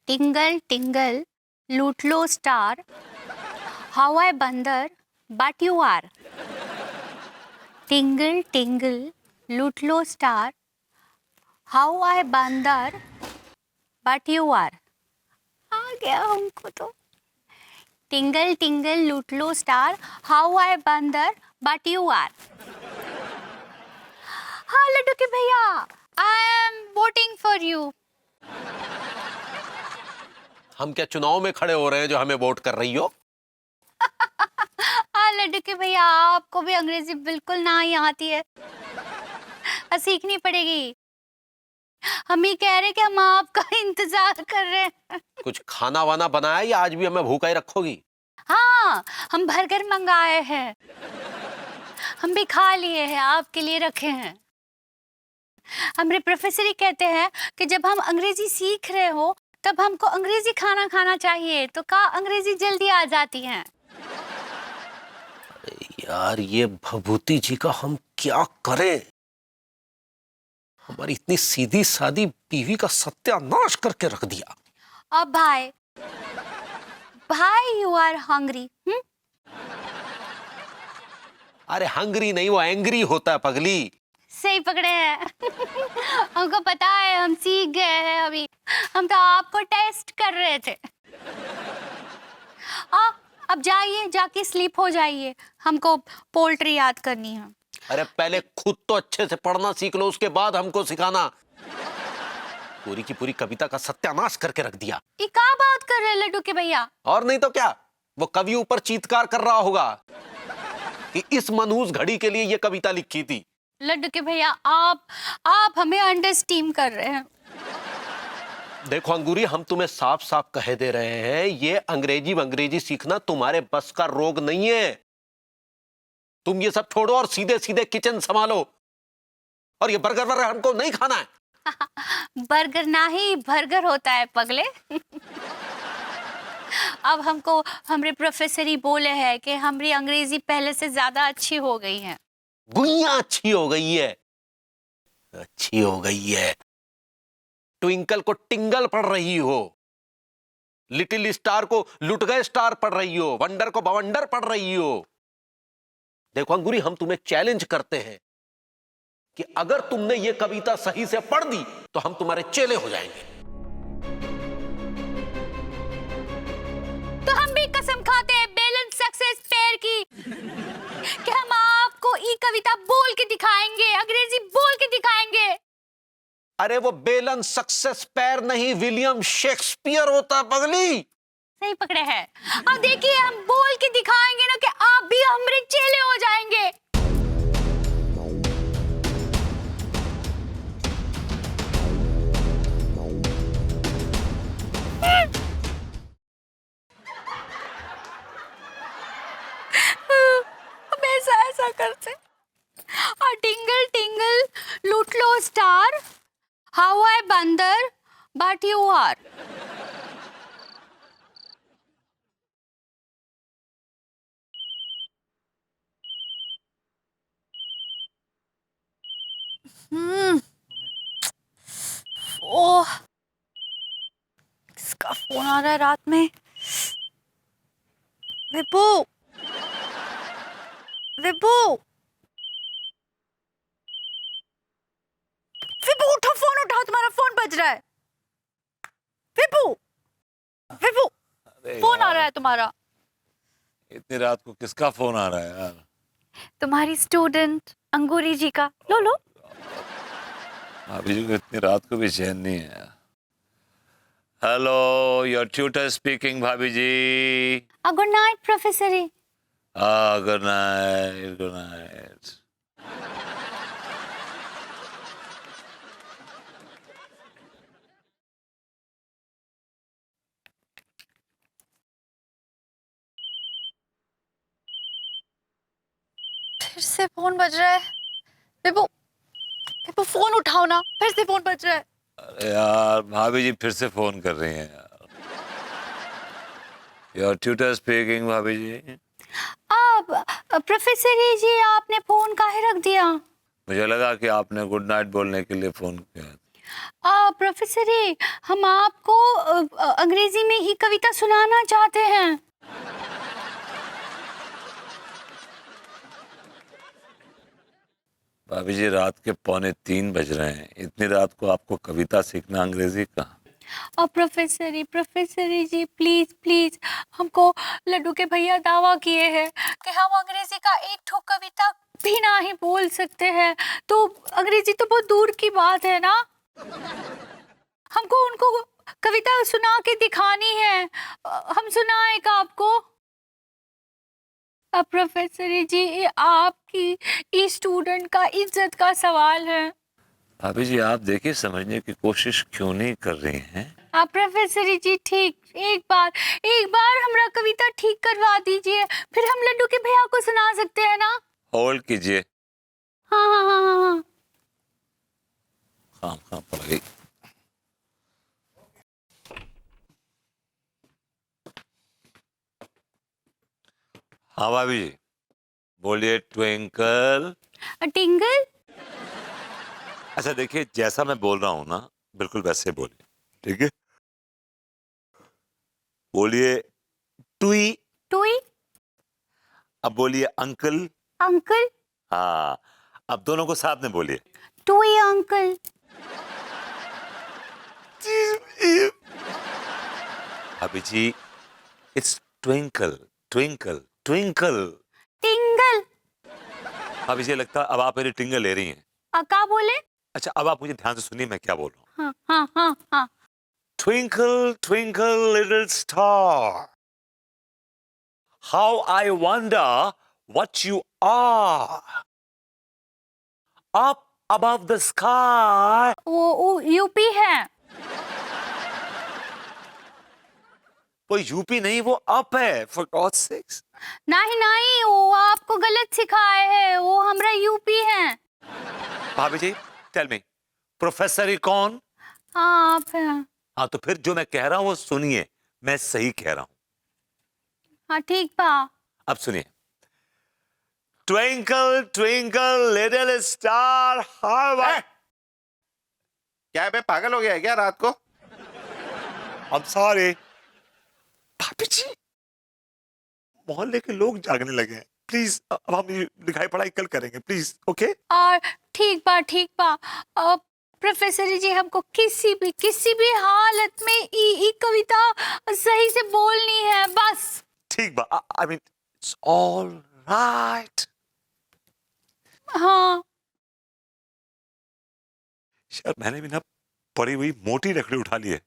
टिंगल टिंगल लूट लो star, how I बंदर but you are. टिंगल टिंगल लूट लो स्टार, हाउ आई बंदर बट यू आर। आ गया हमको तो। टिंगल टिंगल लूट लो स्टार, हाउ आई बंदर बट यू आर। हाँ लड्डू के भैया, I am voting for you. हम क्या चुनाव में खड़े हो रहे हैं जो हमें वोट कर रही हो? हाँ लड्डू के भैया, आपको भी अंग्रेजी बिल्कुल ना ही आती है, सीखनी पड़ेगी। हम ही कह रहे कि हम आपका इंतजार कर रहे हैं। कुछ खाना वाना बनाया या आज भी हमें भूखा ही रखोगी? हाँ, हम बर्गर मंगाए हैं, हम भी खा लिए हैं, आपके लिए रखे हैं। हमारे प्रोफेसर ही कहते हैं कि जब हम अंग्रेजी सीख रहे हो तब हमको अंग्रेजी खाना खाना चाहिए, तो का अंग्रेजी जल्दी आ जाती है। यार ये भभूति जी का हम क्या करें? हमारी इतनी सीधी सादी बीवी का सत्यानाश करके रख दिया। अब भाई, भाई यू आर हंग्री। अरे हंग्री नहीं, वो एंग्री होता है पगली। सही पकड़े हैं। हमको पता है, हम सीख गए हैं अभी। हम तो आपको टेस्ट कर रहे थे। अब जाइए, जाके स्लीप हो जाइए, हमको पोल्ट्री याद करनी है। अरे पहले खुद तो अच्छे से पढ़ना सीख लो, उसके बाद हमको सिखाना। पूरी की पूरी कविता का सत्यानाश करके रख दिया। ये क्या बात कर रहे हैं लड्डू के भैया? और नहीं तो क्या, वो कवि ऊपर चीत्कार कर रहा होगा कि इस मनहूस घड़ी के लिए ये कविता लिखी थी। लड्डू के भैया, आप हमें अंडरस्टीम कर रहे हैं। देखो अंगूरी, हम तुम्हें साफ साफ कह दे रहे हैं, ये अंग्रेजी सीखना तुम्हारे बस का रोग नहीं है। तुम ये सब छोड़ो और सीधे सीधे किचन संभालो। और ये बर्गर वर्गर हमको नहीं खाना है। बर्गर ना ही बर्गर होता है पगले। अब हमको हमारे प्रोफेसर ही बोले हैं कि हमारी अंग्रेजी पहले से ज्यादा अच्छी हो गई है। गुइया अच्छी हो गई है, अच्छी हो गई है। ट्विंकल को टिंगल पढ़ रही हो, लिटिल स्टार को लुट गए स्टार पढ़ रही हो, वंडर को बवंडर पढ़ रही हो। देखो अंगूरी, हम तुम्हें चैलेंज करते हैं कि अगर तुमने ये कविता सही से पढ़ दी तो हम तुम्हारे चेले हो जाएंगे। तो हम भी कसम खाते हैं बैलेंस सक्सेस पेयर की कि हम आपको ई कविता बोल के दिखाएंगे, अंग्रेजी बोल के दिखाएंगे। अरे वो बेलन सक्सेस पैर नहीं, विलियम शेक्सपियर होता पगली। सही पकड़े हैं। अब देखिए, हम बोल के दिखाएंगे ना कि आप भी हमारे चेले हो जाएंगे। हम ऐसा करते। टिंगल टिंगल लूट लो स्टार, हाउ आई बंदर बट यू आर। ओह, किसका फोन आ रहा है रात में? विपू, विपू, विपू उठो, फोन उठाओ, तुम्हारा फोन बज रहा है। विपू, विपू, फोन आ रहा है तुम्हारा। इतनी रात को किसका फोन आ रहा है यार? तुम्हारी स्टूडेंट अंगूरी जी का। लो लो। भाभी जी को इतनी रात को भी चैन नहीं है यार। हेलो, योर ट्यूटर स्पीकिंग भाभी जी। Good night professor. Good night, good night. फिर से फोन बज रहा है। विपू, विपू फोन उठाओ ना, फिर से फोन बज रहा है। अरे यार, भाभी जी फिर से फोन कर रही हैं यार। योर ट्यूटर स्पीकिंग भाभी जी। अब प्रोफेसर जी, आपने फोन काहे रख दिया? मुझे लगा कि आपने गुड नाइट बोलने के लिए फोन किया। प्रोफेसर जी, हम आपको अंग्रेजी में ही कविता सुनाना चाहते हैं। भाभी जी रात के 2:45 बज रहे हैं, इतनी रात को आपको कविता सीखना अंग्रेजी का? और प्रोफेसर जी प्लीज प्लीज, हमको लड्डू के भैया दावा किए हैं कि हम अंग्रेजी का एक ठो कविता भी ना ही बोल सकते हैं, तो अंग्रेजी तो बहुत दूर की बात है ना। हमको उनको कविता सुना के दिखानी है। हम सुनाए का आपको? अब प्रोफेसर जी, ये आपकी इस स्टूडेंट का इज्जत का सवाल है। भाभी जी आप देखिए समझने की कोशिश क्यों नहीं कर रही हैं? आप प्रोफेसर जी ठीक, एक बार हमरा कविता ठीक करवा दीजिए, फिर हम लड्डू के भैया को सुना सकते हैं ना। होल्ड कीजिए। हाँ हाँ हाँ हाँ हाँ। हाँ हाँ पड़ गई। हाँ भाभी जी बोलिए। ट्विंकल। टिंगल। अच्छा देखिए जैसा मैं बोल रहा हूँ ना बिल्कुल वैसे बोलिए, ठीक है? बोलिए टुई। टुई। अब बोलिए अंकल। अंकल। हाँ अब दोनों को साथ में बोलिए। टुई अंकल। भाभी जी इट्स ट्विंकल ट्विंकल ट्विंकल। टिंगल। भाभी जी लगता है अब आप मेरी टिंगल ले रही हैं। का बोले? अच्छा अब आप मुझे ध्यान से सुनिए मैं क्या बोल रहा हूँ। हाँ हाँ हाँ हाँ। Twinkle, twinkle, little star. How I wonder what you are. Up above the sky. वो यूपी है। वो यूपी नहीं वो अप है for God's sakes. नहीं नहीं, वो आपको गलत सिखाए है, वो हमरा यूपी है। भाभी जी tell me, प्रोफेसर ही कौन? हाँ आप हैं। हाँ तो फिर जो मैं कह रहा हूं वो सुनिए, मैं सही कह रहा हूं। हाँ ठीक बा। अब सुनिए। Twinkle, twinkle, little star, how I... क्या है बे, पागल हो गया है क्या रात को? I'm sorry. भाभी जी मोहल्ले के लोग जागने लगे हैं, प्लीज अब हम ये लिखाई पढ़ाई कल करेंगे प्लीज, ओके? और ठीक बा। प्रोफेसर जी, हमको किसी भी हालत में ई कविता सही से बोलनी है बस। ठीक बा, I mean it's all right. हाँ। शायद मैंने भी ना पड़ी हुई मोटी लकड़ी उठा ली है।